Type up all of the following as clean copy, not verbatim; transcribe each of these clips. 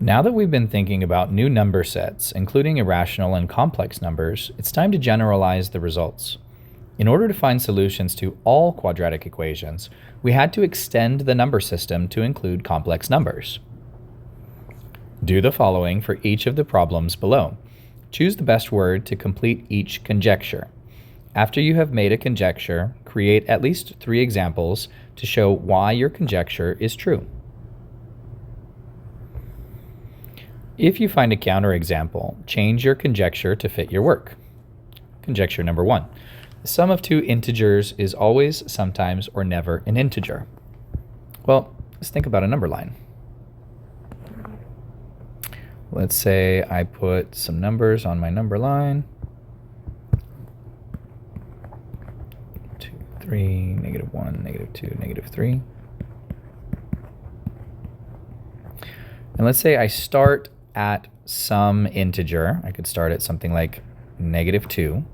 Now that we've been thinking about new number sets, including irrational and complex numbers, it's time to generalize the results. In order to find solutions to all quadratic equations, we had to extend the number system to include complex numbers. Do the following for each of the problems below. Choose the best word to complete each conjecture. After you have made a conjecture, create at least 3 examples to show why your conjecture is true. If you find a counterexample, change your conjecture to fit your work. Conjecture number 1. The sum of 2 integers is always, sometimes, or never an integer. Well, let's think about a number line. Let's say I put some numbers on my number line. 2, 3, -1, -2, -3. And let's say I start at some integer. I could start at something like -2.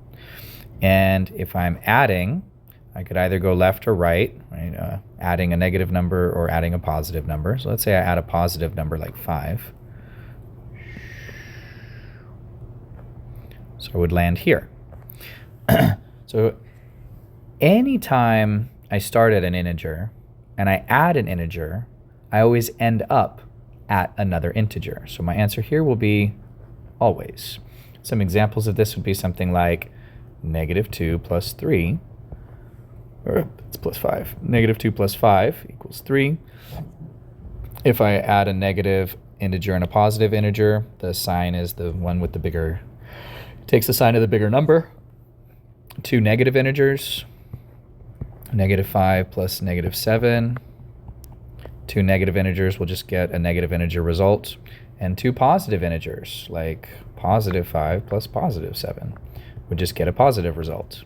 And if I'm adding, I could either go left or right, adding a negative number or adding a positive number. So let's say I add a positive number like 5. So I would land here. So anytime I start at an integer and I add an integer, I always end up at another integer. So my answer here will be always. Some examples of this would be something like -2 plus 3, or it's plus 5. -2 plus 5 equals 3. If I add a negative integer and a positive integer, the sign is the one with the bigger, takes the sign of the bigger number. 2 negative integers, -5 plus -7. 2 negative integers will just get a negative integer result. And 2 positive integers, like +5 plus +7, would just get a positive result.